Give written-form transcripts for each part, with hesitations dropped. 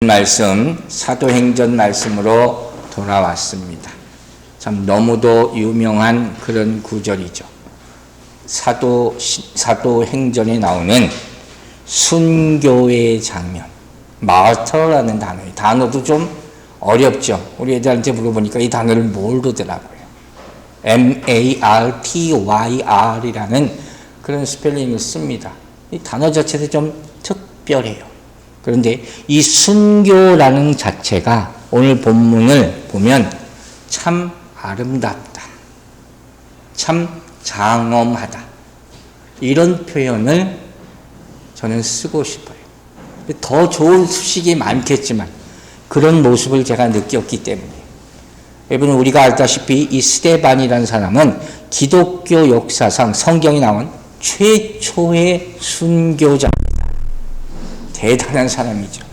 말씀, 사도행전 말씀으로 돌아왔습니다. 참 너무도 유명한 그런 구절이죠. 사도행전에 나오는 순교의 장면, 마르터라는 단어도 좀 어렵죠. 우리 애들한테 물어보니까 이 단어를 모르더라고요. martyr이라는 그런 스펠링을 씁니다. 이 단어 자체도 좀 특별해요. 그런데 이 순교라는 자체가 오늘 본문을 보면 참 아름답다, 참 장엄하다, 이런 표현을 저는 쓰고 싶어요. 더 좋은 소식이 많겠지만 그런 모습을 제가 느꼈기 때문에. 여러분, 우리가 알다시피 이 스데반이라는 사람은 기독교 역사상 성경에 나온 최초의 순교자입니다. 대단한 사람이죠.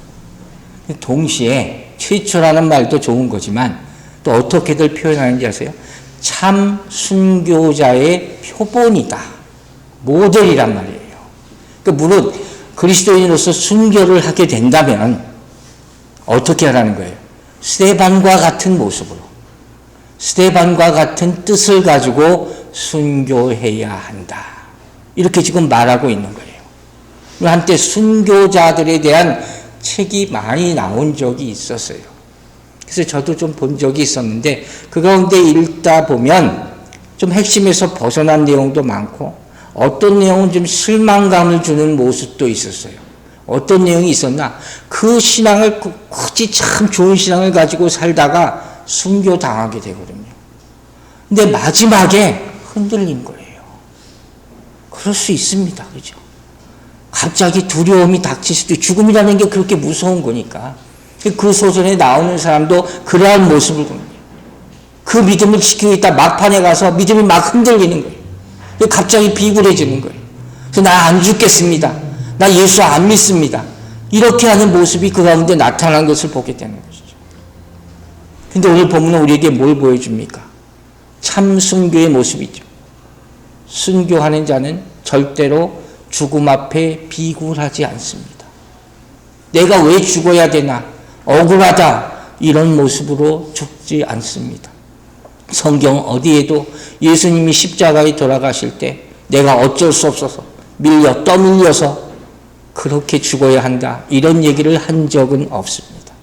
동시에 최초라는 말도 좋은 거지만 또 어떻게들 표현하는지 아세요? 참 순교자의 표본이다, 모델이란 말이에요. 그러니까 물론 그리스도인으로서 순교를 하게 된다면 어떻게 하라는 거예요? 스데반과 같은 모습으로, 스데반과 같은 뜻을 가지고 순교해야 한다, 이렇게 지금 말하고 있는 거예요. 한때 순교자들에 대한 책이 많이 나온 적이 있었어요. 그래서 저도 좀 본 적이 있었는데 그 가운데 읽다 보면 좀 핵심에서 벗어난 내용도 많고 어떤 내용은 좀 실망감을 주는 모습도 있었어요. 어떤 내용이 있었나? 그 신앙을 굳이 참 좋은 신앙을 가지고 살다가 순교당하게 되거든요. 근데 마지막에 흔들린 거예요. 그럴 수 있습니다. 그죠? 갑자기 두려움이 닥칠 수도 있고, 죽음이라는 게 그렇게 무서운 거니까. 그 소설에 나오는 사람도 그러한 모습을 봅니다. 그 믿음을 지키고 있다 막판에 가서 믿음이 막 흔들리는 거예요. 갑자기 비굴해지는 거예요. 그래서 나 안 죽겠습니다, 나 예수 안 믿습니다, 이렇게 하는 모습이 그 가운데 나타난 것을 보게 되는 것이죠. 근데 오늘 본문은 우리에게 뭘 보여줍니까? 참 순교의 모습이죠. 순교하는 자는 절대로 죽음 앞에 비굴하지 않습니다. 내가 왜 죽어야 되나, 억울하다, 이런 모습으로 죽지 않습니다. 성경 어디에도 예수님이 십자가에 돌아가실 때 내가 어쩔 수 없어서 떠밀려서 그렇게 죽어야 한다, 이런 얘기를 한 적은 없습니다.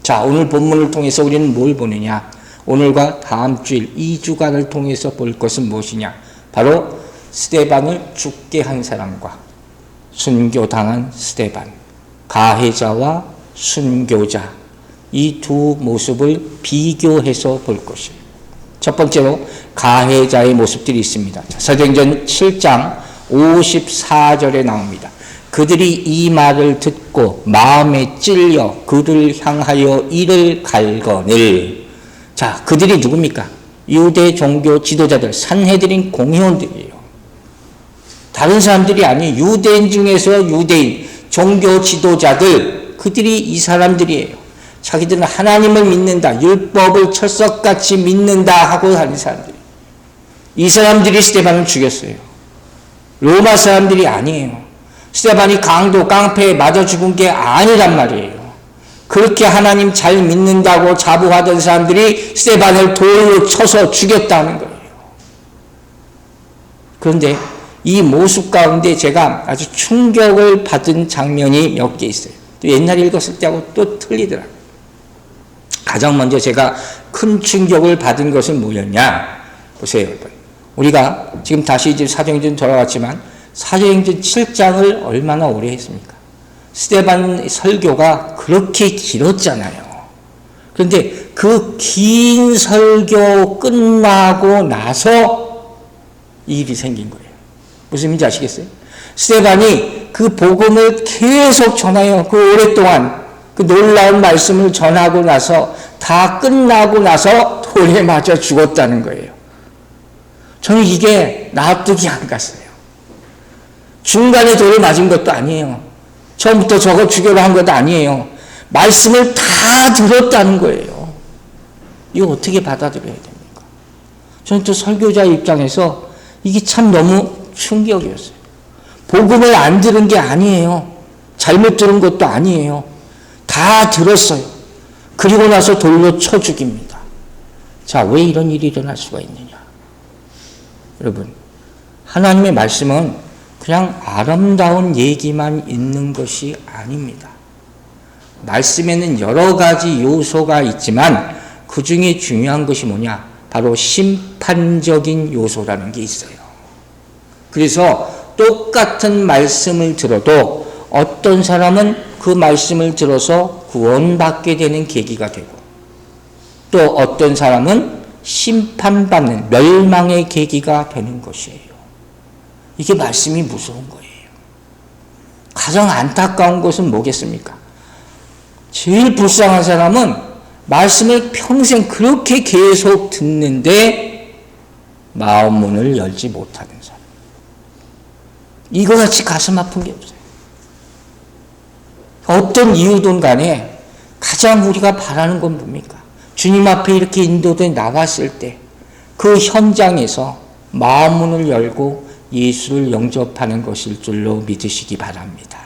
자, 오늘 본문을 통해서 우리는 뭘 보느냐? 오늘과 다음 주일 2주간을 통해서 볼 것은 무엇이냐? 바로 스데반을 죽게 한 사람과 순교당한 스데반, 가해자와 순교자, 이 두 모습을 비교해서 볼 것이에요. 첫 번째로 가해자의 모습들이 있습니다. 사도행전 7장 54절에 나옵니다. 그들이 이 말을 듣고 마음에 찔려 그를 향하여 이를 갈거늘. 자, 그들이 누굽니까? 유대 종교 지도자들, 산헤드린 공회원들이에요. 다른 사람들이 아니에요. 유대인 중에서 유대인, 종교 지도자들, 그들이 이 사람들이에요. 자기들은 하나님을 믿는다, 율법을 철석같이 믿는다 하고 하는 사람들이. 이 사람들이 스데반을 죽였어요. 로마 사람들이 아니에요. 스데반이 강도, 깡패에 맞아 죽은 게 아니란 말이에요. 그렇게 하나님 잘 믿는다고 자부하던 사람들이 스데반을 돌로 쳐서 죽였다는 거예요. 그런데 이 모습 가운데 제가 아주 충격을 받은 장면이 몇 개 있어요. 또 옛날에 읽었을 때하고 또 틀리더라고요. 가장 먼저 제가 큰 충격을 받은 것은 뭐였냐? 보세요, 여러분. 우리가 지금 다시 이제 사도행전 돌아왔지만 사도행전 7장을 얼마나 오래 했습니까? 스데반 설교가 그렇게 길었잖아요. 그런데 그 긴 설교 끝나고 나서 이 일이 생긴 거예요. 무슨 말인지 아시겠어요? 스데반이 그 복음을 계속 전하여 그 오랫동안 그 놀라운 말씀을 전하고 나서 다 끝나고 나서 돌에 맞아 죽었다는 거예요. 저는 이게 납득이 안 갔어요. 중간에 돌을 맞은 것도 아니에요. 처음부터 저거 죽여라 한 것도 아니에요. 말씀을 다 들었다는 거예요. 이거 어떻게 받아들여야 됩니까? 저는 또 설교자 입장에서 이게 참 너무 충격이었어요. 복음을 안 들은 게 아니에요. 잘못 들은 것도 아니에요. 다 들었어요. 그리고 나서 돌로 쳐 죽입니다. 자, 왜 이런 일이 일어날 수가 있느냐? 여러분, 하나님의 말씀은 그냥 아름다운 얘기만 있는 것이 아닙니다. 말씀에는 여러 가지 요소가 있지만 그 중에 중요한 것이 뭐냐? 바로 심판적인 요소라는 게 있어요. 그래서 똑같은 말씀을 들어도 어떤 사람은 그 말씀을 들어서 구원받게 되는 계기가 되고 또 어떤 사람은 심판받는 멸망의 계기가 되는 것이에요. 이게 말씀이 무서운 거예요. 가장 안타까운 것은 뭐겠습니까? 제일 불쌍한 사람은 말씀을 평생 그렇게 계속 듣는데 마음 문을 열지 못하는 사람. 이거같이 가슴 아픈 게 없어요. 어떤 이유든 간에 가장 우리가 바라는 건 뭡니까? 주님 앞에 이렇게 인도돼 나왔을 때 그 현장에서 마음 문을 열고 예수를 영접하는 것일 줄로 믿으시기 바랍니다.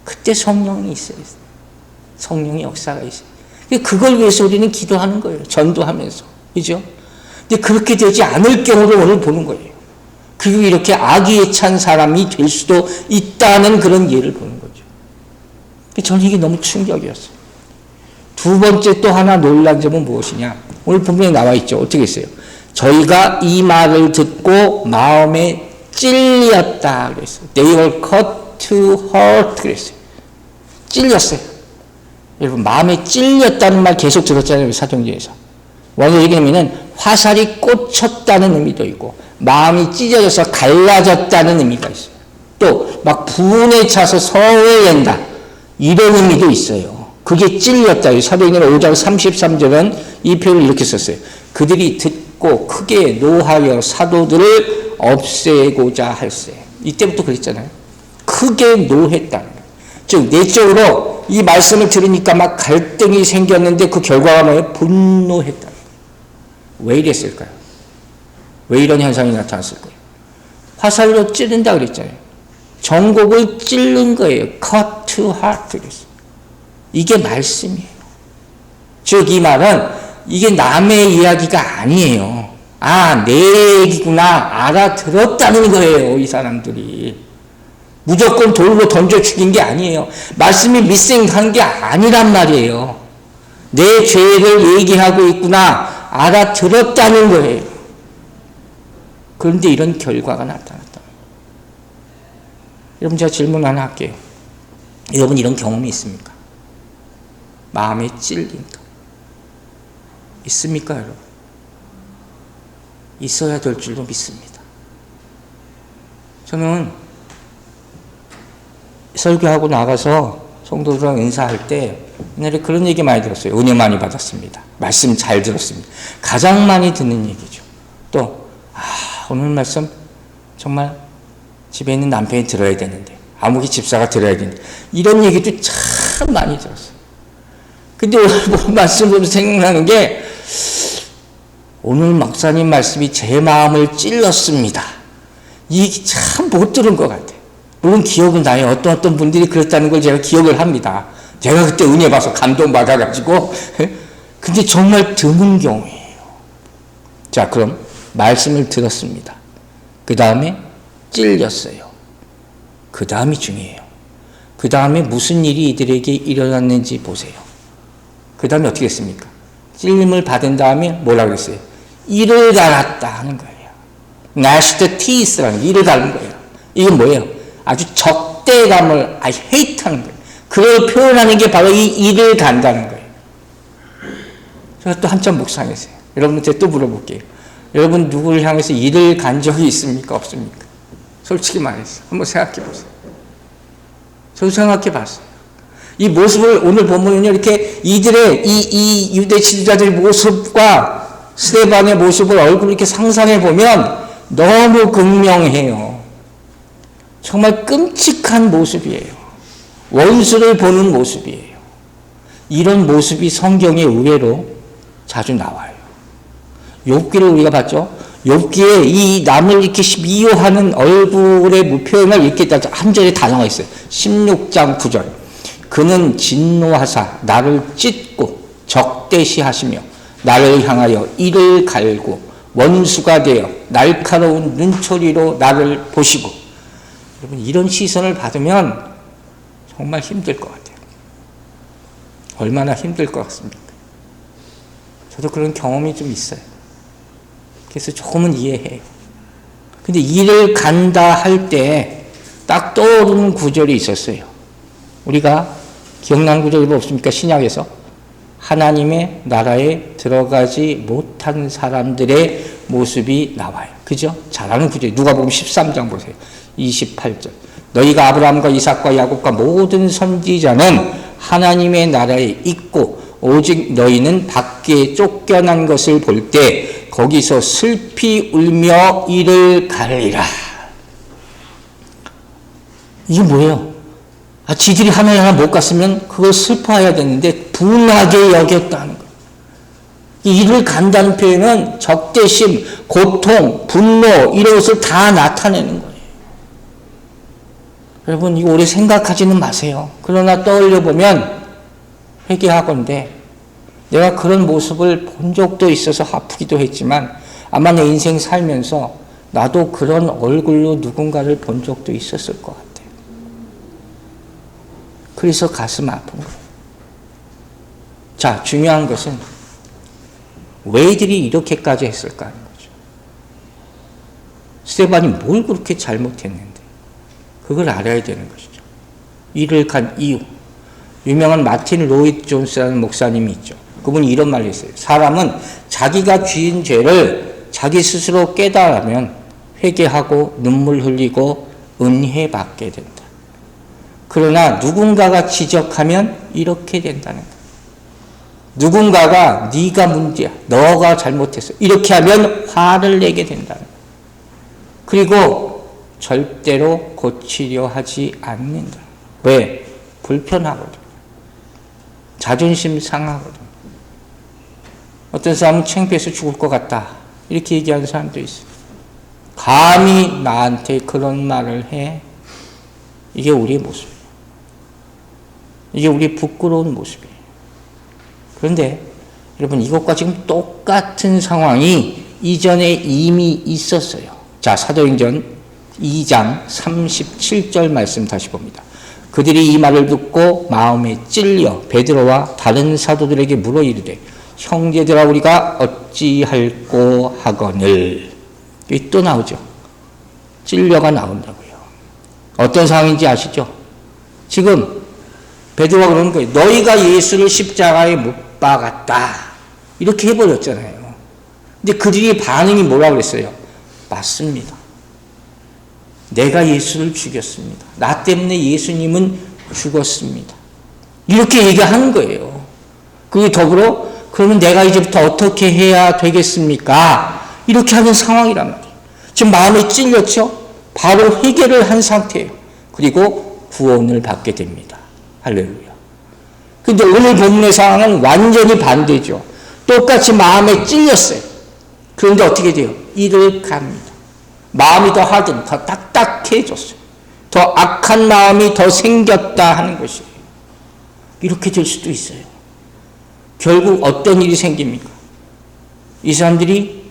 그때 성령이 있어요. 성령의 역사가 있어요. 그걸 위해서 우리는 기도하는 거예요. 전도하면서. 그죠? 근데 그렇게 되지 않을 경우를 오늘 보는 거예요. 그리고 이렇게 악의에 찬 사람이 될 수도 있다는 그런 예를 보는 거죠. 저는 이게 너무 충격이었어요. 두 번째 또 하나 놀란 점은 무엇이냐? 오늘 본문에 나와 있죠. 어떻게 했어요? 저희가 이 말을 듣고 마음에 찔렸다 그랬어요. They were cut to heart 그랬어요. 찔렸어요. 여러분 마음에 찔렸다는 말 계속 들었잖아요. 사도행전에서. 원래 얘기하면은 화살이 꽂혔다는 의미도 있고 마음이 찢어져서 갈라졌다는 의미가 있어요. 또 막 분에 차서 서늘낸다 이런 의미도 있어요. 그게 찔렸다. 사도행전 5장 33절은 이 표현을 이렇게 썼어요. 그들이 듣고 크게 노하여 사도들을 없애고자 할세. 이때부터 그랬잖아요. 크게 노했다는 거예요. 즉 내적으로 이 말씀을 들으니까 막 갈등이 생겼는데 그 결과가 뭐예요? 분노했다는 거예요. 왜 이랬을까요? 왜 이런 현상이 나타났을 거예요? 화살로 찌른다 그랬잖아요. 정곡을 찌른 거예요. cut to heart 그랬어요. 이게 말씀이에요. 즉 이 말은 이게 남의 이야기가 아니에요. 아, 내 얘기구나 알아들었다는 거예요. 이 사람들이. 무조건 돌로 던져 죽인 게 아니에요. 말씀이 미싱한 게 아니란 말이에요. 내 죄를 얘기하고 있구나 알아들었다는 거예요. 그런데 이런 결과가 나타났다. 여러분 제가 질문 하나 할게요. 여러분 이런 경험이 있습니까? 마음에 찔린다. 있습니까 여러분? 있어야 될 줄로 믿습니다. 저는 설교하고 나가서 성도들랑 인사할 때 옛날에 그런 얘기 많이 들었어요. 은혜 많이 받았습니다. 말씀 잘 들었습니다. 가장 많이 듣는 얘기죠. 또 오늘 말씀 정말 집에 있는 남편이 들어야 되는데 아무개 집사가 들어야 되는데 이런 얘기도 참 많이 들었어요. 근데 오늘 말씀 보면서 생각나는 게 오늘 목사님 말씀이 제 마음을 찔렀습니다. 이게 참 못 들은 것 같아요. 물론 기억은 나요. 어떤 분들이 그랬다는 걸 제가 기억을 합니다. 제가 그때 은혜 봐서 감동받아가지고 근데 정말 드문 경우예요. 자 그럼 말씀을 들었습니다. 그 다음에 찔렸어요. 그 다음이 중요해요. 그 다음에 무슨 일이 이들에게 일어났는지 보세요. 그 다음에 어떻게 했습니까? 찔림을 받은 다음에 뭐라고 그랬어요? 이를 갈았다 하는 거예요. gnashed teeth라는 이를 갈은 거예요. 이게 뭐예요? 아주 적대감을 I hate 하는 거예요. 그걸 표현하는 게 바로 이 이를 간다는 거예요. 제가 또 한참 묵상했어요. 여러분한테 또 물어볼게요. 여러분 누구를 향해서 이를 간 적이 있습니까? 없습니까? 솔직히 말해서 한번 생각해 보세요. 저도 생각해 봤어요. 이 모습을 오늘 보면요, 이렇게 이들의 이 유대 지도자들의 모습과 스데반의 모습을 얼굴을 이렇게 상상해 보면 너무 극명해요. 정말 끔찍한 모습이에요. 원수를 보는 모습이에요. 이런 모습이 성경에 의외로 자주 나와요. 욥기를 우리가 봤죠? 욥기에 이 남을 이렇게 미워하는 얼굴의 표현을 이렇게 한 절에 다 나와 있어요. 16장 9절. 그는 진노하사 나를 찢고 적대시하시며 나를 향하여 이를 갈고 원수가 되어 날카로운 눈초리로 나를 보시고. 여러분, 이런 시선을 받으면 정말 힘들 것 같아요. 얼마나 힘들 것 같습니까? 저도 그런 경험이 좀 있어요. 그래서 조금은 이해해요. 근데 이를 간다 할 때 딱 떠오르는 구절이 있었어요. 우리가 기억나는 구절이 뭐 없습니까? 신약에서 하나님의 나라에 들어가지 못한 사람들의 모습이 나와요. 그죠? 잘 아는 구절이 누가복음 13장 보세요. 28절. 너희가 아브라함과 이삭과 야곱과 모든 선지자는 하나님의 나라에 있고 오직 너희는 밖에 쫓겨난 것을 볼 때 거기서 슬피 울며 이를 갈리라. 이게 뭐예요? 지들이 하나님 나라 못 갔으면 그걸 슬퍼해야 되는데 분하게 여겼다는 거예요. 이를 간다는 표현은 적대심, 고통, 분노 이런 것을 다 나타내는 거예요. 여러분, 이거 오래 생각하지는 마세요. 그러나 떠올려 보면 회개하건대 내가 그런 모습을 본 적도 있어서 아프기도 했지만 아마 내 인생 살면서 나도 그런 얼굴로 누군가를 본 적도 있었을 것 같아요. 그래서 가슴 아픈 거예요. 자, 중요한 것은 왜 이들이 이렇게까지 했을까 하는 거죠. 스데반이 뭘 그렇게 잘못했는데 그걸 알아야 되는 것이죠. 이를 간 이유. 유명한 마틴 로이드 존스라는 목사님이 있죠. 그분이 이런 말을 했어요. 사람은 자기가 지은 죄를 자기 스스로 깨달으면 회개하고 눈물 흘리고 은혜 받게 된다. 그러나 누군가가 지적하면 이렇게 된다는 거예요. 누군가가 네가 문제야, 너가 잘못했어, 이렇게 하면 화를 내게 된다는 거예요. 그리고 절대로 고치려 하지 않는다. 왜? 불편하거든. 자존심 상하거든. 어떤 사람은 창피해서 죽을 것 같다, 이렇게 얘기하는 사람도 있어요. 감히 나한테 그런 말을 해? 이게 우리의 모습이에요. 이게 우리 부끄러운 모습이에요. 그런데 여러분, 이것과 지금 똑같은 상황이 이전에 이미 있었어요. 자, 사도행전 2장 37절 말씀 다시 봅니다. 그들이 이 말을 듣고 마음에 찔려 베드로와 다른 사도들에게 물어 이르되 형제들아 우리가 어찌할꼬 하거늘. 여기 또 나오죠. 찔려가 나온다고요. 어떤 상황인지 아시죠? 지금 베드로가 그러는 거예요. 너희가 예수를 십자가에 못 박았다, 이렇게 해버렸잖아요. 근데 그들이 반응이 뭐라고 그랬어요? 맞습니다. 내가 예수를 죽였습니다. 나 때문에 예수님은 죽었습니다. 이렇게 얘기하는 거예요. 그리고 더불어 그러면 내가 이제부터 어떻게 해야 되겠습니까? 이렇게 하는 상황이란 말이에요. 지금 마음에 찔렸죠? 바로 회개를 한 상태예요. 그리고 구원을 받게 됩니다. 할렐루야. 근데 오늘 본문의 상황은 완전히 반대죠. 똑같이 마음에 찔렸어요. 그런데 어떻게 돼요? 이를 갑니다. 마음이 더 하든, 더 딱딱해졌어요. 더 악한 마음이 더 생겼다 하는 것이에요. 이렇게 될 수도 있어요. 결국 어떤 일이 생깁니까? 이 사람들이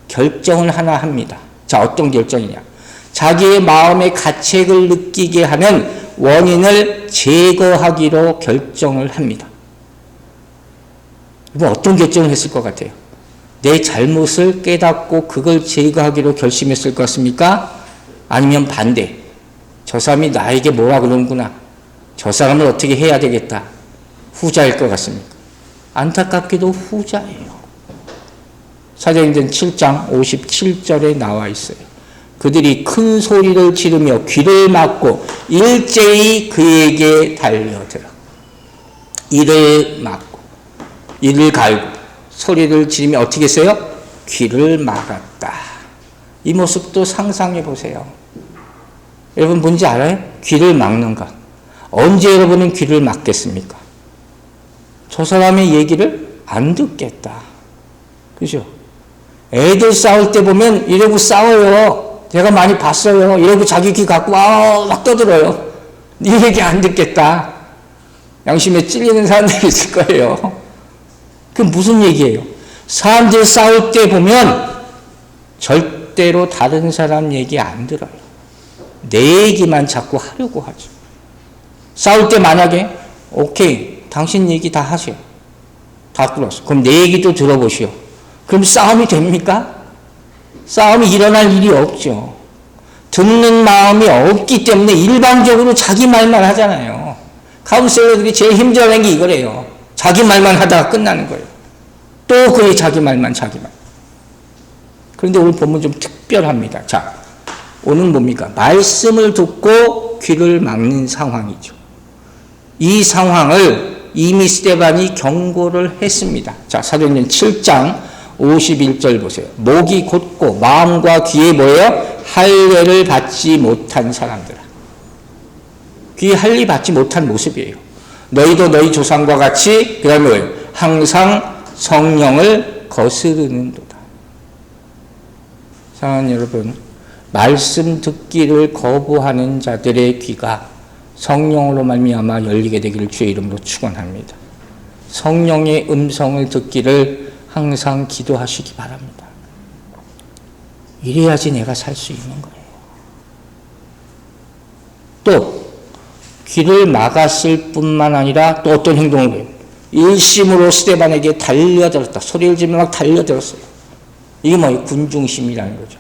결정을 하나 합니다. 자, 어떤 결정이냐? 자기의 마음의 가책을 느끼게 하는 원인을 제거하기로 결정을 합니다. 이건 어떤 결정을 했을 것 같아요? 내 잘못을 깨닫고 그걸 제거하기로 결심했을 것 같습니까? 아니면 반대, 저 사람이 나에게 뭐라 그러는구나, 저 사람을 어떻게 해야 되겠다, 후자일 것 같습니까? 안타깝게도 후자예요. 사도행전 7장 57절에 나와 있어요. 그들이 큰 소리를 지르며 귀를 막고 일제히 그에게 달려들어. 이를 막고 이를 갈고 소리를 지르며 어떻게 했어요? 귀를 막았다. 이 모습도 상상해 보세요. 여러분 뭔지 알아요? 귀를 막는 것. 언제 여러분은 귀를 막겠습니까? 저 사람의 얘기를 안 듣겠다. 그죠? 애들 싸울 때 보면 이러고 싸워요. 제가 많이 봤어요. 이러고 자기 귀 갖고 막 떠들어요. 네 얘기 안 듣겠다. 양심에 찔리는 사람들이 있을 거예요. 그게 무슨 얘기예요? 사람들이 싸울 때 보면 절대로 다른 사람 얘기 안 들어요. 내 얘기만 자꾸 하려고 하죠. 싸울 때 만약에 오케이, 당신 얘기 다 하세요. 다 끌었어. 그럼 내 얘기도 들어보시오. 그럼 싸움이 됩니까? 싸움이 일어날 일이 없죠. 듣는 마음이 없기 때문에 일반적으로 자기 말만 하잖아요. 카운셀러들이 제일 힘들어하는 게 이거래요. 자기 말만 하다가 끝나는 거예요. 또 그게 자기 말만. 그런데 오늘 본문 좀 특별합니다. 자, 오늘 뭡니까? 말씀을 듣고 귀를 막는 상황이죠. 이 상황을 이미 스데반이 경고를 했습니다. 자, 사도행전 7장 51절 보세요. 목이 곧고 마음과 귀에 뭐예요? 할례를 받지 못한 사람들아. 귀에 할례 받지 못한 모습이에요. 너희도 너희 조상과 같이 그 다음에 뭐예요? 항상 성령을 거스르는도다. 사랑하는 여러분, 말씀 듣기를 거부하는 자들의 귀가 성령으로 말미암아 열리게 되기를 주의 이름으로 축원합니다. 성령의 음성을 듣기를 항상 기도하시기 바랍니다. 이래야지 내가 살 수 있는 거예요. 또 귀를 막았을 뿐만 아니라 또 어떤 행동을 해요? 일심으로 스데반에게 달려들었다. 소리를 지르며 막 달려들었어요. 이게 뭐예요? 군중심이라는 거죠.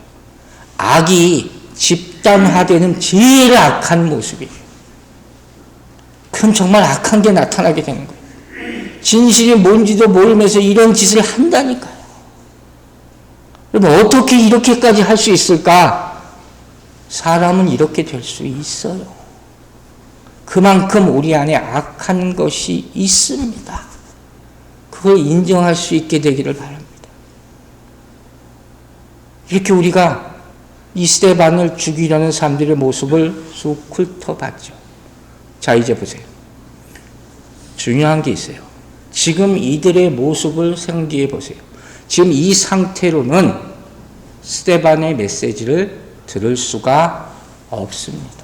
악이 집단화되는 제일 악한 모습이에요. 그럼 정말 악한 게 나타나게 되는 거예요. 진실이 뭔지도 모르면서 이런 짓을 한다니까요. 여러분, 어떻게 이렇게까지 할 수 있을까? 사람은 이렇게 될 수 있어요. 그만큼 우리 안에 악한 것이 있습니다. 그걸 인정할 수 있게 되기를 바랍니다. 이렇게 우리가 이 스데반을 죽이려는 사람들의 모습을 쭉 훑어봤죠. 자, 이제 보세요. 중요한 게 있어요. 지금 이들의 모습을 생각해 보세요. 지금 이 상태로는 스데반의 메시지를 들을 수가 없습니다.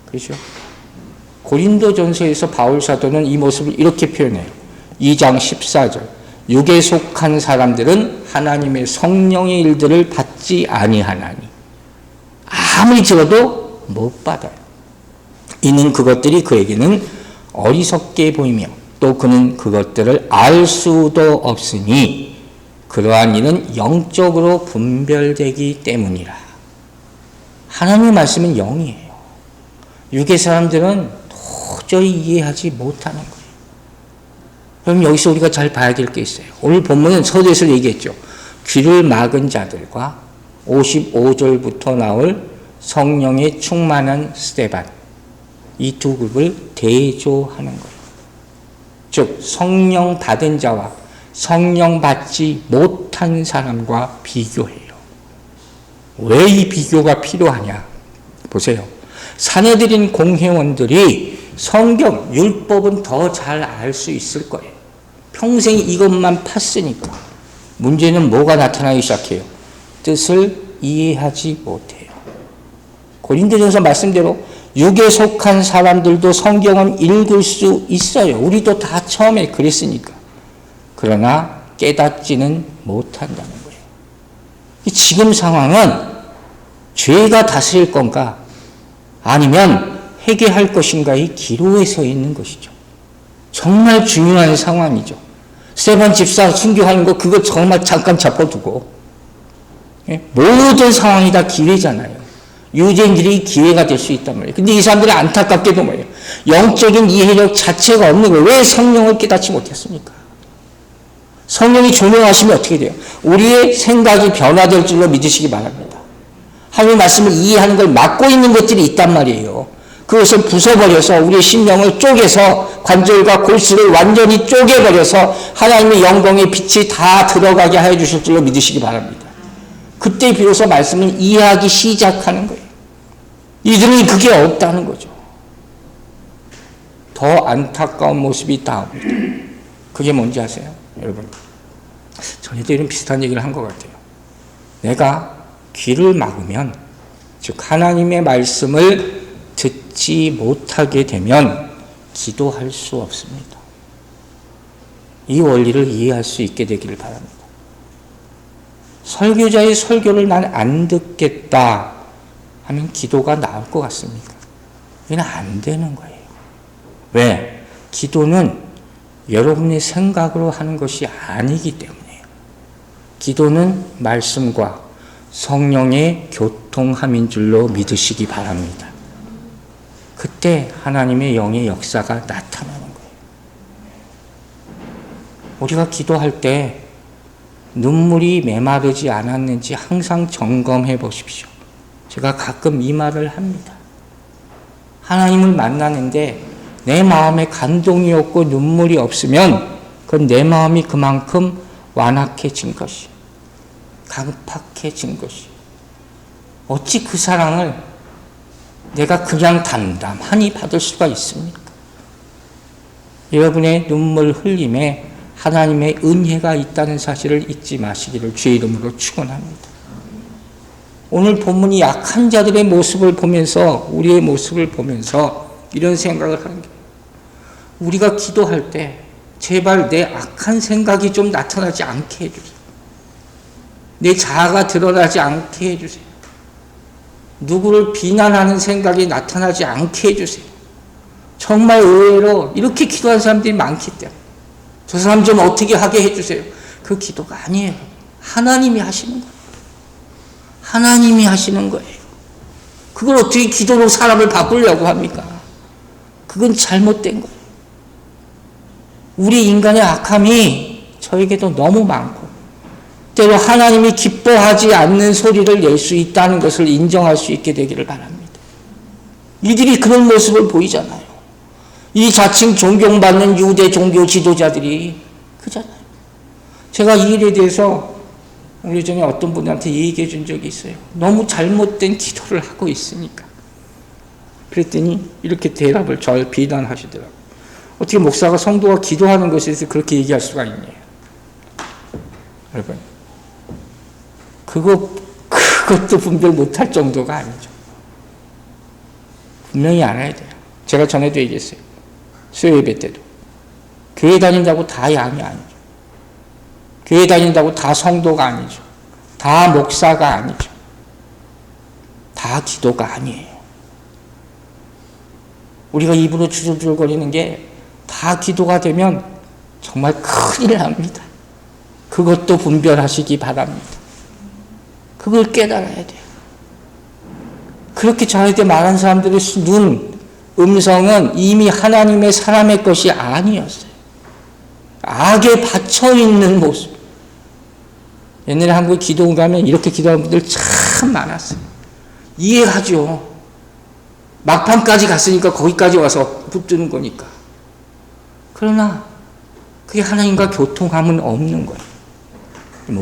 그렇죠? 고린도전서에서 바울 사도는 이 모습을 이렇게 표현해요. 2장 14절. 육에 속한 사람들은 하나님의 성령의 일들을 받지 아니하나니 아무리 들어도 못 받아요. 이는 그것들이 그에게는 어리석게 보이며 또 그는 그것들을 알 수도 없으니 그러한 일은 영적으로 분별되기 때문이라. 하나님의 말씀은 영이에요. 육의 사람들은 도저히 이해하지 못하는 거예요. 그럼 여기서 우리가 잘 봐야 될 게 있어요. 오늘 본문은 서두에서 얘기했죠. 귀를 막은 자들과 55절부터 나올 성령의 충만한 스데반, 이 두 그룹을 대조하는 거예요. 즉 성령 받은 자와 성령 받지 못한 사람과 비교해요. 왜 이 비교가 필요하냐? 보세요. 사내들인 공회원들이 성경, 율법은 더 잘 알 수 있을 거예요. 평생 이것만 팠으니까. 문제는 뭐가 나타나기 시작해요? 뜻을 이해하지 못해요. 고린도전서 말씀대로 육에 속한 사람들도 성경은 읽을 수 있어요. 우리도 다 처음에 그랬으니까. 그러나 깨닫지는 못한다는 거예요. 지금 상황은 죄가 다스릴 건가 아니면 회개할 것인가의 기로에 서 있는 것이죠. 정말 중요한 상황이죠. 스데반 집사 순교하는 거 그거 정말 잠깐 잡아두고 모든 상황이 다 기회잖아요. 유대인들이 기회가 될 수 있단 말이에요. 근데 이 사람들이 안타깝게도 뭐예요? 영적인 이해력 자체가 없는 거예요. 왜 성령을 깨닫지 못했습니까? 성령이 조명하시면 어떻게 돼요? 우리의 생각이 변화될 줄로 믿으시기 바랍니다. 하나님의 말씀을 이해하는 걸 막고 있는 것들이 있단 말이에요. 그것을 부숴버려서 우리의 심령을 쪼개서 관절과 골수를 완전히 쪼개버려서 하나님의 영광의 빛이 다 들어가게 하여 주실 줄로 믿으시기 바랍니다. 그때 비로소 말씀을 이해하기 시작하는 거예요. 이들은 그게 없다는 거죠. 더 안타까운 모습이 있다옵니다. 그게 뭔지 아세요? 여러분, 전에도 이런 비슷한 얘기를 한 것 같아요. 내가 귀를 막으면, 즉 하나님의 말씀을 듣지 못하게 되면 기도할 수 없습니다. 이 원리를 이해할 수 있게 되기를 바랍니다. 설교자의 설교를 난 안 듣겠다 하면 기도가 나올 것 같습니까? 이건 안 되는 거예요. 왜? 기도는 여러분의 생각으로 하는 것이 아니기 때문에요. 기도는 말씀과 성령의 교통함인 줄로 믿으시기 바랍니다. 그때 하나님의 영의 역사가 나타나는 거예요. 우리가 기도할 때 눈물이 메마르지 않았는지 항상 점검해 보십시오. 제가 가끔 이 말을 합니다. 하나님을 만나는데 내 마음에 감동이 없고 눈물이 없으면 그건 내 마음이 그만큼 완악해진 것이, 강팍해진 것이. 어찌 그 사랑을 내가 그냥 담담하니 받을 수가 있습니까? 여러분의 눈물 흘림에 하나님의 은혜가 있다는 사실을 잊지 마시기를 주의 이름으로 축원합니다. 오늘 본문이 약한 자들의 모습을 보면서, 우리의 모습을 보면서 이런 생각을 하는 거예요. 우리가 기도할 때 제발 내 악한 생각이 좀 나타나지 않게 해주세요. 내 자아가 드러나지 않게 해주세요. 누구를 비난하는 생각이 나타나지 않게 해주세요. 정말 의외로 이렇게 기도하는 사람들이 많기 때문에 저 사람 좀 어떻게 하게 해주세요. 그 기도가 아니에요. 하나님이 하시는 거예요. 하나님이 하시는 거예요. 그걸 어떻게 기도로 사람을 바꾸려고 합니까? 그건 잘못된 거예요. 우리 인간의 악함이 저에게도 너무 많고 때로 하나님이 기뻐하지 않는 소리를 낼 수 있다는 것을 인정할 수 있게 되기를 바랍니다. 이들이 그런 모습을 보이잖아요. 이 자칭 존경받는 유대 종교 지도자들이 그잖아요. 제가 이 일에 대해서 우리 전에 어떤 분한테 얘기해 준 적이 있어요. 너무 잘못된 기도를 하고 있으니까. 그랬더니 이렇게 대답을 저를 비난하시더라고요. 어떻게 목사가 성도가 기도하는 것에 대해서 그렇게 얘기할 수가 있냐. 여러분, 그것도 분별 못할 정도가 아니죠. 분명히 알아야 돼요. 제가 전에도 얘기했어요. 수요 예배 때도. 교회 다닌다고 다 양이 아니죠. 교회 다닌다고 다 성도가 아니죠. 다 목사가 아니죠. 다 기도가 아니에요. 우리가 입으로 주술주술거리는 게 다 기도가 되면 정말 큰일 납니다. 그것도 분별하시기 바랍니다. 그걸 깨달아야 돼요. 그렇게 저한테 말한 사람들의 음성은 이미 하나님의 사람의 것이 아니었어요. 악에 받쳐있는 모습. 옛날에 한국 기도 가면 이렇게 기도하는 분들 참 많았어요. 이해하죠. 막판까지 갔으니까 거기까지 와서 붙드는 거니까. 그러나 그게 하나님과 교통함은 없는 거예요.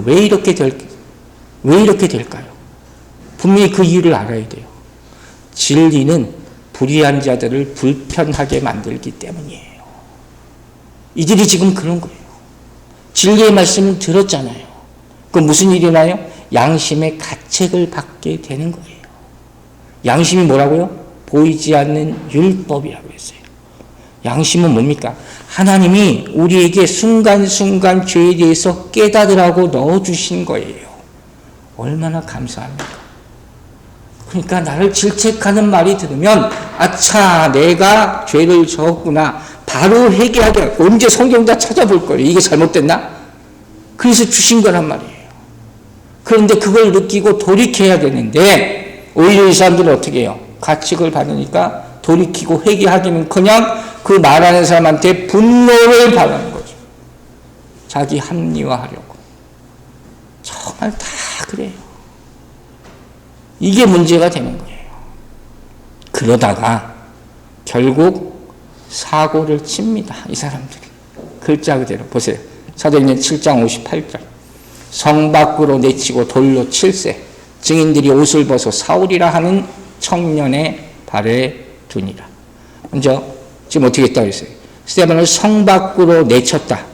왜 이렇게 될까요? 분명히 그 이유를 알아야 돼요. 진리는 불의한 자들을 불편하게 만들기 때문이에요. 이들이 지금 그런 거예요. 진리의 말씀을 들었잖아요. 그럼 무슨 일이 나요? 양심의 가책을 받게 되는 거예요. 양심이 뭐라고요? 보이지 않는 율법이라고 했어요. 양심은 뭡니까? 하나님이 우리에게 순간순간 죄에 대해서 깨달으라고 넣어주신 거예요. 얼마나 감사합니까? 그러니까 나를 질책하는 말이 들으면 아차 내가 죄를 저었구나. 바로 회개하게. 언제 성경 다 찾아볼 거예요. 이게 잘못됐나? 그래서 주신 거란 말이에요. 그런데 그걸 느끼고 돌이켜야 되는데 오히려 이 사람들은 어떻게 해요? 가책을 받으니까 돌이키고 회개하기는 그냥 그 말하는 사람한테 분노를 받는 거죠. 자기 합리화하려고. 정말 다 그래요. 이게 문제가 되는 거예요. 그러다가 결국 사고를 칩니다. 이 사람들이. 글자 그대로 보세요. 사도행전 7장 58절. 성 밖으로 내치고 돌로 칠세. 증인들이 옷을 벗어 사울이라 하는 청년의 발에 두니라. 먼저 지금 어떻게 했다고 했어요? 스데반을 성 밖으로 내쳤다.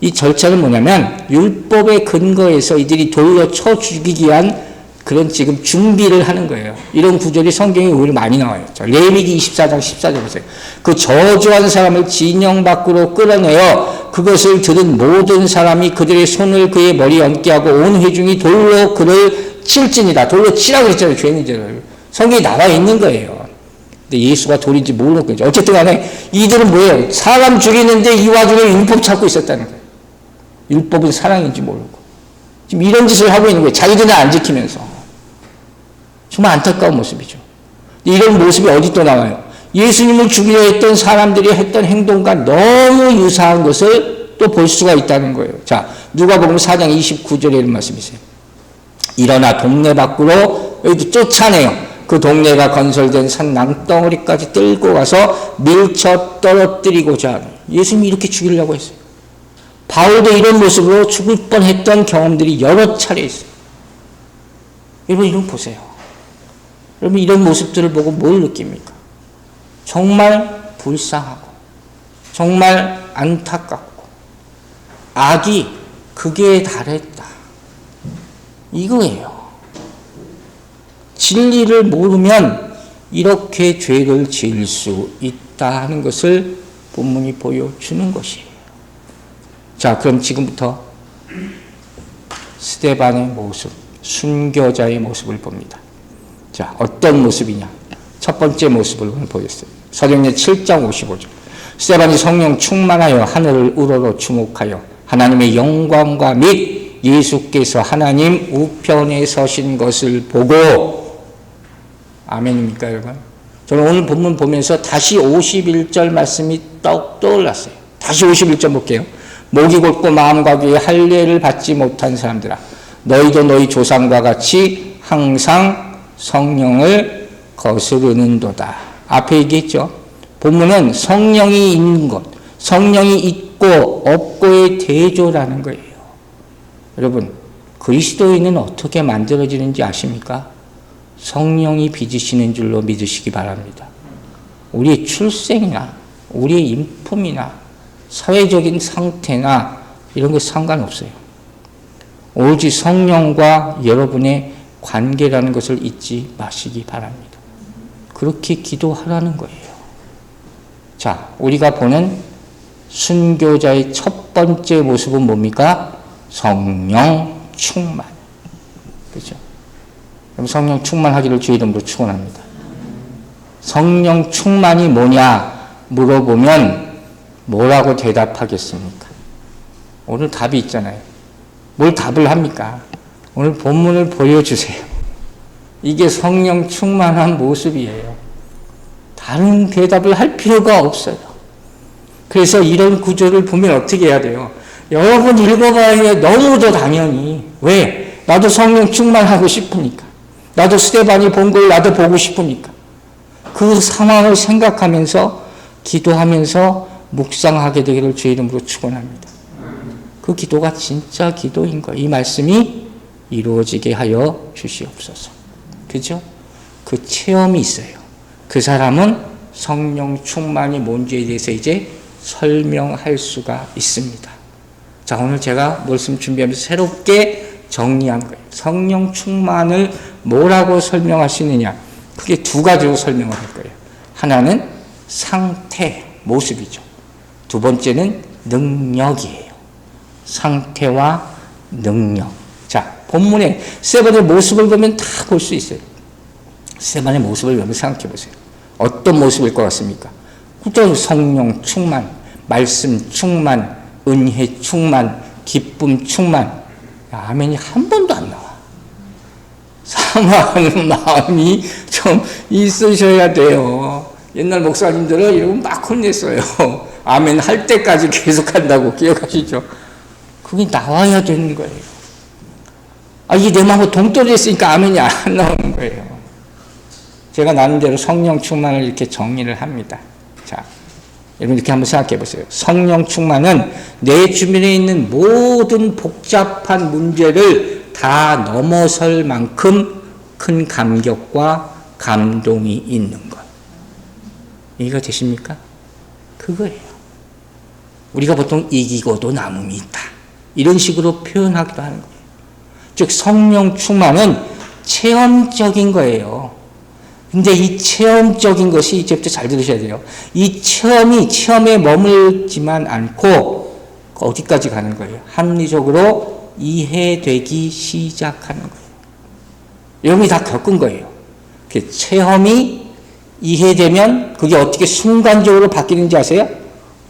이 절차는 뭐냐면 율법의 근거에서 이들이 돌로 쳐 죽이기 위한 그런 지금 준비를 하는 거예요. 이런 구절이 성경에 오히려 많이 나와요. 레위기 24장 14절 보세요. 그 저주한 사람을 진영 밖으로 끌어내어 그것을 들은 모든 사람이 그들의 손을 그의 머리에 얹게 하고 온 회중이 돌로 그를 칠지니라. 돌로 치라고 그랬잖아요. 죄인들을. 성경에 나와 있는 거예요. 근데 예수가 돌인지 모르는 거죠. 어쨌든 간에 이들은 뭐예요? 사람 죽이는데 이 와중에 율법 찾고 있었다는 거예요. 율법은 사랑인지 모르고. 지금 이런 짓을 하고 있는 거예요. 자기들은 안 지키면서. 정말 안타까운 모습이죠. 이런 모습이 어디 또 나와요? 예수님을 죽이려 했던 사람들이 했던 행동과 너무 유사한 것을 또 볼 수가 있다는 거예요. 자, 누가복음 4장 29절에 이런 말씀이세요. 일어나 동네 밖으로 여기도 쫓아내요. 그 동네가 건설된 산 낭덩어리까지 끌고 가서 밀쳐 떨어뜨리고자 하는. 예수님이 이렇게 죽이려고 했어요. 바울도 이런 모습으로 죽을 뻔했던 경험들이 여러 차례 있어요. 여러분 이런 거 보세요. 여러분 이런 모습들을 보고 뭘 느낍니까? 정말 불쌍하고 정말 안타깝고 악이 극에 달했다. 이거예요. 진리를 모르면 이렇게 죄를 지을 수 있다 하는 것을 본문이 보여주는 것이에요. 자, 그럼 지금부터 스데반의 모습, 순교자의 모습을 봅니다. 자, 어떤 모습이냐? 첫 번째 모습을 오늘 보였어요. 사도행전 7장 55절. 스데반이 성령 충만하여 하늘을 우러러 주목하여 하나님의 영광과 및 예수께서 하나님 우편에 서신 것을 보고. 아멘입니까, 여러분? 저는 오늘 본문 보면서 다시 51절 말씀이 떠올랐어요. 다시 51절 볼게요. 목이 곧고 마음과 귀에 할례를 받지 못한 사람들아, 너희도 너희 조상과 같이 항상 성령을 거스르는도다. 앞에 얘기했죠. 본문은 성령이 있는 것, 성령이 있고 없고의 대조라는 거예요. 여러분, 그리스도인은 어떻게 만들어지는지 아십니까? 성령이 빚으시는 줄로 믿으시기 바랍니다. 우리의 출생이나 우리의 인품이나 사회적인 상태나 이런 거 상관없어요. 오직 성령과 여러분의 관계라는 것을 잊지 마시기 바랍니다. 그렇게 기도하라는 거예요. 자, 우리가 보는 순교자의 첫 번째 모습은 뭡니까? 성령 충만. 그렇죠? 그럼 성령 충만하기를 주의 이름으로 축원합니다. 성령 충만이 뭐냐 물어보면 뭐라고 대답하겠습니까? 오늘 답이 있잖아요. 뭘 답을 합니까? 오늘 본문을 보여주세요. 이게 성령 충만한 모습이에요. 다른 대답을 할 필요가 없어요. 그래서 이런 구절을 보면 어떻게 해야 돼요? 여러분 읽어봐야 너무도 당연히. 왜? 나도 성령 충만하고 싶으니까. 나도 스데반이 본 걸 나도 보고 싶으니까. 그 상황을 생각하면서 기도하면서 묵상하게 되기를 주의 이름으로 축원합니다. 그 기도가 진짜 기도인 거예요. 이 말씀이 이루어지게 하여 주시옵소서. 그죠? 그 체험이 있어요. 그 사람은 성령 충만이 뭔지에 대해서 이제 설명할 수가 있습니다. 자, 오늘 제가 말씀 준비하면서 새롭게 정리한 거예요. 성령 충만을 뭐라고 설명할 수 있느냐? 크게 두 가지로 설명을 할 거예요. 하나는 상태, 모습이죠. 두 번째는 능력이에요. 상태와 능력. 자, 본문에 스데반의 모습을 보면 다 볼 수 있어요. 스데반의 모습을 여러분 생각해 보세요. 어떤 모습일 것 같습니까? 그죠? 성령 충만, 말씀 충만, 은혜 충만, 기쁨 충만. 아멘이 한 번도 안 나와. 사모하는 마음이 좀 있으셔야 돼요. 옛날 목사님들은 이러면 막 혼냈어요. 아멘 할 때까지 계속 한다고 기억하시죠? 그게 나와야 되는 거예요. 아, 이게 내 마음과 동떨어져 있으니까 아멘이 안 나오는 거예요. 제가 나름대로 성령 충만을 이렇게 정리를 합니다. 자, 여러분 이렇게 한번 생각해 보세요. 성령 충만은 내 주변에 있는 모든 복잡한 문제를 다 넘어설 만큼 큰 감격과 감동이 있는 것. 이해가 되십니까? 그거예요. 우리가 보통 이기고도 남음이 있다. 이런 식으로 표현하기도 하는 거예요. 즉 성령 충만은 체험적인 거예요. 근데 이 체험적인 것이 이제부터 잘 들으셔야 돼요. 이 체험에 머물지만 않고 어디까지 가는 거예요? 합리적으로 이해되기 시작하는 거예요. 여러분이 다 겪은 거예요. 체험이 이해되면 그게 어떻게 순간적으로 바뀌는지 아세요?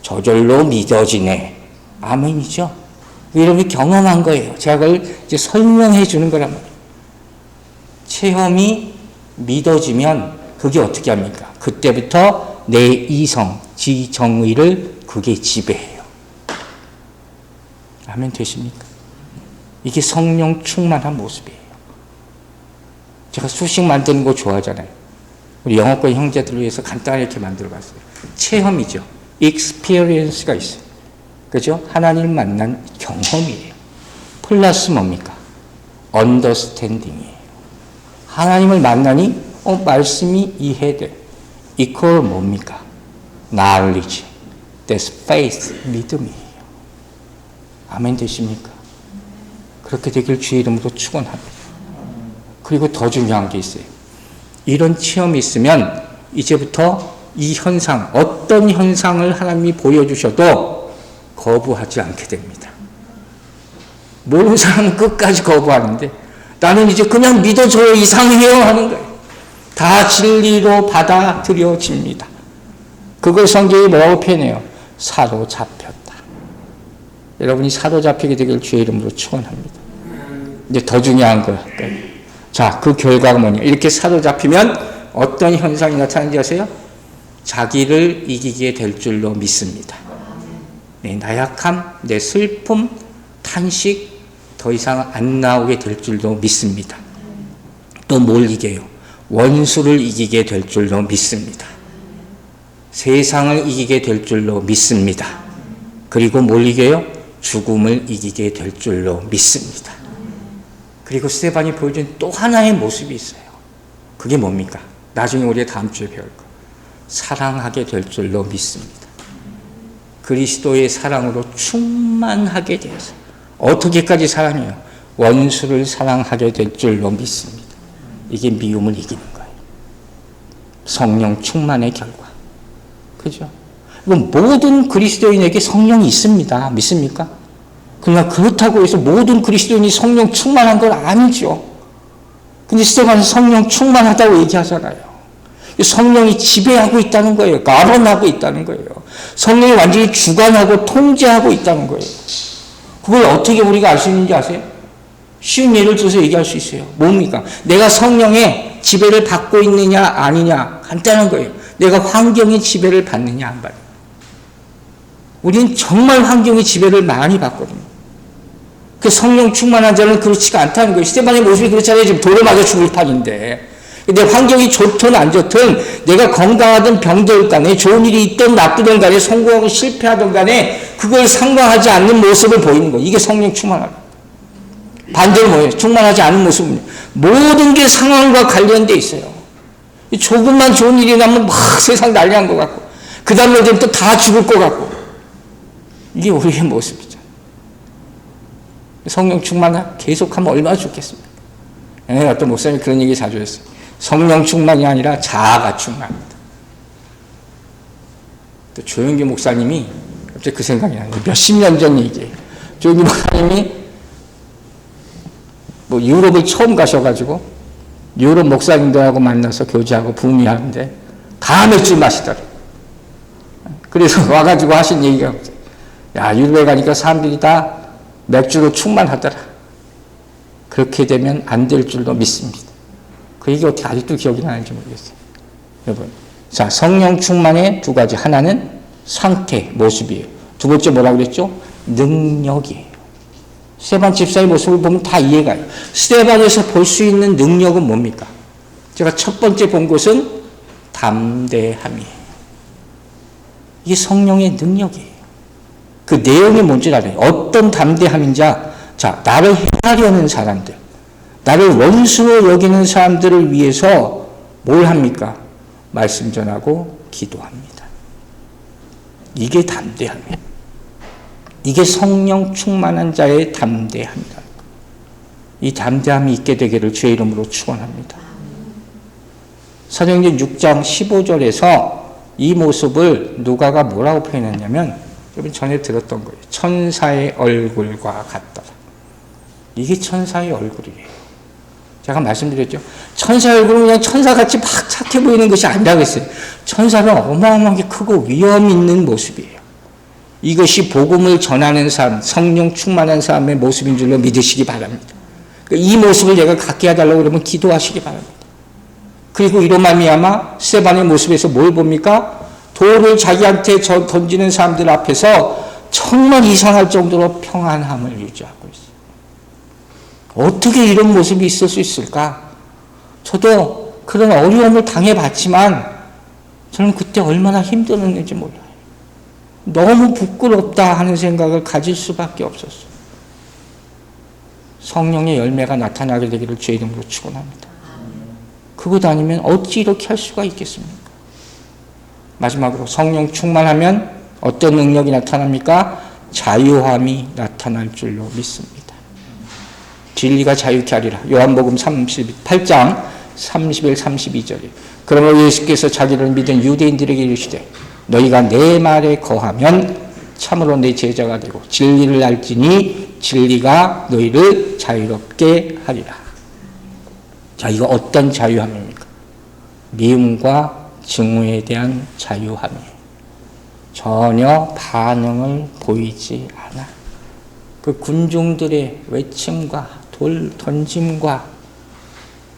저절로 믿어지네. 아멘이죠. 여러분이 경험한 거예요. 제가 그걸 이제 설명해 주는 거란 말이에요. 체험이 믿어지면 그게 어떻게 합니까? 그때부터 내 이성, 지정의를 그게 지배해요. 아멘 되십니까? 이게 성령 충만한 모습이에요. 제가 수식 만드는 거 좋아하잖아요. 우리 영어권 형제들을 위해서 간단히 이렇게 만들어봤어요. 체험이죠. experience가 있어요. 그죠? 하나님 만난 경험이에요. 플러스 뭡니까? understanding이에요. 하나님을 만나니 말씀이 이해돼. equal 뭡니까? knowledge. that's faith. 믿음이에요. 아멘 되십니까? 그렇게 되길 주의 이름으로 축원합니다. 그리고 더 중요한 게 있어요. 이런 체험이 있으면 이제부터 이 현상, 어떤 현상을 하나님이 보여주셔도 거부하지 않게 됩니다. 모르는 사람은 끝까지 거부하는데 나는 이제 그냥 믿어줘요. 이상해요 하는 거예요. 다 진리로 받아들여집니다. 그걸 성경이 뭐라고 표현해요? 사로잡혔다. 여러분이 사로잡히게 되길 주의 이름으로 축원합니다. 이제 더 중요한 거예요. 자, 그 결과가 뭐냐? 이렇게 사로잡히면 어떤 현상이 나타나는지 아세요? 자기를 이기게 될 줄로 믿습니다. 내 나약함, 내 슬픔, 탄식 더 이상 안 나오게 될 줄로 믿습니다. 또 뭘 이겨요? 원수를 이기게 될 줄로 믿습니다. 세상을 이기게 될 줄로 믿습니다. 그리고 뭘 이겨요? 죽음을 이기게 될 줄로 믿습니다. 그리고 스데반이 보여준 또 하나의 모습이 있어요. 그게 뭡니까? 나중에 우리가 다음 주에 배울 거. 사랑하게 될 줄로 믿습니다. 그리스도의 사랑으로 충만하게 되어서 어떻게까지 사랑해요? 원수를 사랑하게 될 줄로 믿습니다. 이게 미움을 이기는 거예요. 성령 충만의 결과. 그죠? 모든 그리스도인에게 성령이 있습니다. 믿습니까? 그러나 그렇다고 해서 모든 그리스도인이 성령 충만한 건 아니죠. 근데 스데반은 성령 충만하다고 얘기하잖아요. 성령이 지배하고 있다는 거예요. 가론하고 있다는 거예요. 성령이 완전히 주관하고 통제하고 있다는 거예요. 그걸 어떻게 우리가 알 수 있는지 아세요? 쉬운 예를 들어서 얘기할 수 있어요. 뭡니까? 내가 성령의 지배를 받고 있느냐 아니냐 간단한 거예요. 내가 환경의 지배를 받느냐 안 받느냐. 우리는 정말 환경의 지배를 많이 받거든요. 그 성령 충만한 자는 그렇지가 않다는 거예요. 스데반의 모습이 그렇잖아요. 지금 돌을 맞아 죽을 판인데. 내 환경이 좋든 안 좋든 내가 건강하든 병들든 간에 좋은 일이 있든 나쁘든 간에 성공하고 실패하든 간에 그걸 상관하지 않는 모습을 보이는 거예요. 이게 성령 충만함. 반대로 뭐예요? 충만하지 않은 모습은 모든 게 상황과 관련돼 있어요. 조금만 좋은 일이 나면 막 세상 난리 난 것 같고 그 다음에 되면 또 다 죽을 것 같고 이게 우리의 모습이죠. 성령 충만함 계속하면 얼마나 좋겠습니까? 어떤 목사님이 그런 얘기 자주 했어요. 성령 충만이 아니라 자아가 충만합니다. 또 조영기 목사님이 갑자기 그 생각이 나요. 몇십 년 전 얘기예요. 조영기 목사님이 뭐 유럽을 처음 가셔가지고 유럽 목사님들하고 만나서 교제하고 부흥하는데 다 맥주 마시더라고요. 그래서 와가지고 하신 얘기가 야 유럽에 가니까 사람들이 다 맥주로 충만하더라. 그렇게 되면 안 될 줄도 믿습니다. 그 얘기 어떻게 아직도 기억이 나는지 모르겠어요. 여러분, 자 성령 충만의 두 가지. 하나는 상태, 모습이에요. 두 번째 뭐라고 그랬죠? 능력이에요. 스데반 집사의 모습을 보면 다 이해가 해요. 스데반에서 볼 수 있는 능력은 뭡니까? 제가 첫 번째 본 것은 담대함이에요. 이게 성령의 능력이에요. 그 내용이 뭔지 알아요. 어떤 담대함인지, 자, 나를 해하려는 사람들, 나를 원수로 여기는 사람들을 위해서 뭘 합니까? 말씀 전하고 기도합니다. 이게 담대함이에요. 이게 성령 충만한 자의 담대함이다. 이 담대함이 있게 되기를 주의 이름으로 축원합니다. 사도행전 6장 15절에서 이 모습을 누가가 뭐라고 표현했냐면, 여러분 전에 들었던 거예요. 천사의 얼굴과 같더라. 이게 천사의 얼굴이에요. 제가 말씀드렸죠. 천사의 얼굴은 그냥 천사같이 막 착해 보이는 것이 아니라고 했어요. 천사는 어마어마하게 크고 위험 있는 모습이에요. 이것이 복음을 전하는 사람, 성령 충만한 사람의 모습인 줄로 믿으시기 바랍니다. 이 모습을 내가 갖게 해달라고 그러면 기도하시기 바랍니다. 그리고 이로 말미암아 스데반의 모습에서 뭘 봅니까? 돌을 자기한테 던지는 사람들 앞에서 정말 이상할 정도로 평안함을 유지하고 있어요. 어떻게 이런 모습이 있을 수 있을까? 저도 그런 어려움을 당해봤지만 저는 그때 얼마나 힘들었는지 몰라요. 너무 부끄럽다 하는 생각을 가질 수밖에 없었어요. 성령의 열매가 나타나게 되기를 주의 이름으로 축원합니다. 그것 아니면 어찌 이렇게 할 수가 있겠습니까? 마지막으로 성령 충만하면 어떤 능력이 나타납니까? 자유함이 나타날 줄로 믿습니다. 진리가 자유케 하리라. 요한복음 38장 31, 32절에 그러므로 예수께서 자기를 믿은 유대인들에게 이르시되 너희가 내 말에 거하면 참으로 내 제자가 되고 진리를 알지니 진리가 너희를 자유롭게 하리라. 자, 이거 어떤 자유함입니까? 미움과 증오에 대한 자유함이에요. 전혀 반응을 보이지 않아. 그 군중들의 외침과 돌 던짐과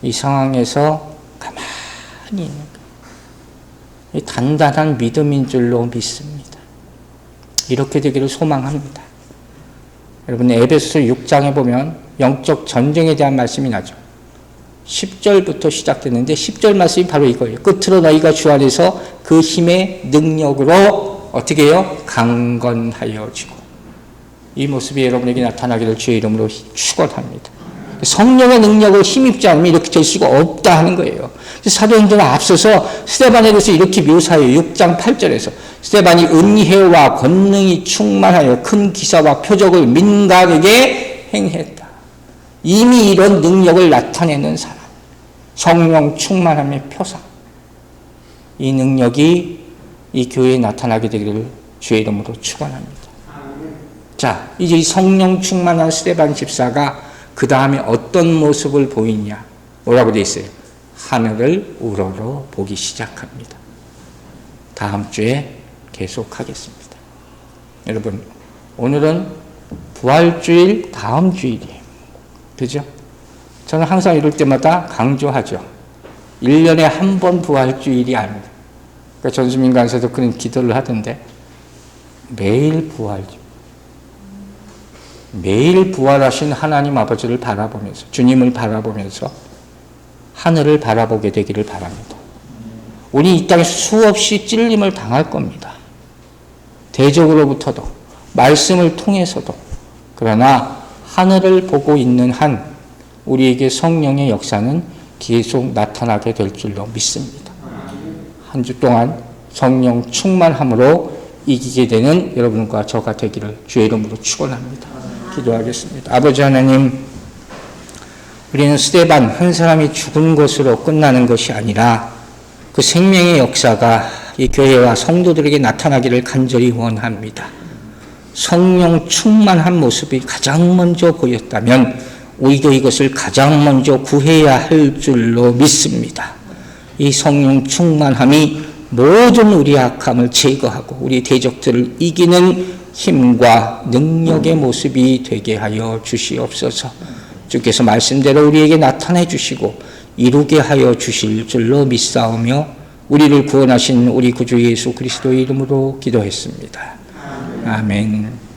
이 상황에서 가만히 있는 거예요. 단단한 믿음인 줄로 믿습니다. 이렇게 되기를 소망합니다. 여러분, 에베소서 6장에 보면 영적 전쟁에 대한 말씀이 나죠. 10절부터 시작됐는데 10절 말씀이 바로 이거예요. 끝으로 너희가 주 안에서 그 힘의 능력으로 어떻게 해요? 강건하여지고. 이 모습이 여러분에게 나타나기를 주의 이름으로 축원합니다. 성령의 능력을 힘입지 않으면 이렇게 될 수가 없다 하는 거예요. 사도행전에 앞서서 스데반에 대해서 이렇게 묘사해요. 6장 8절에서 스데반이 은혜와 권능이 충만하여 큰 기사와 표적을 민간에게 행했다. 이미 이런 능력을 나타내는 사람, 성령 충만함의 표상, 이 능력이 이 교회에 나타나게 되기를 주의 이름으로 축원합니다. 자, 이제 이 성령 충만한 스데반 집사가 그 다음에 어떤 모습을 보이냐? 뭐라고 되어 있어요? 하늘을 우러러 보기 시작합니다. 다음 주에 계속하겠습니다. 여러분, 오늘은 부활주일 다음 주일이에요. 그죠? 저는 항상 이럴 때마다 강조하죠. 1년에 한 번 부활주일이 아닙니다. 그러니까 전수민 간사도 그런 기도를 하던데 매일 부활주일. 매일 부활하신 하나님 아버지를 바라보면서 주님을 바라보면서 하늘을 바라보게 되기를 바랍니다. 우리 이 땅에 수없이 찔림을 당할 겁니다. 대적으로부터도 말씀을 통해서도. 그러나 하늘을 보고 있는 한 우리에게 성령의 역사는 계속 나타나게 될 줄로 믿습니다. 한 주 동안 성령 충만함으로 이기게 되는 여러분과 저가 되기를 주의 이름으로 축원합니다. 기도하겠습니다. 아버지 하나님, 우리는 스데반 한 사람이 죽은 것으로 끝나는 것이 아니라 그 생명의 역사가 이 교회와 성도들에게 나타나기를 간절히 원합니다. 성령 충만한 모습이 가장 먼저 보였다면 우리도 이것을 가장 먼저 구해야 할 줄로 믿습니다. 이 성령 충만함이 모든 우리의 악함을 제거하고 우리 대적들을 이기는 힘과 능력의 모습이 되게 하여 주시옵소서. 주께서 말씀대로 우리에게 나타내 주시고 이루게 하여 주실 줄로 믿사오며 우리를 구원하신 우리 구주 예수 그리스도의 이름으로 기도했습니다. 아멘.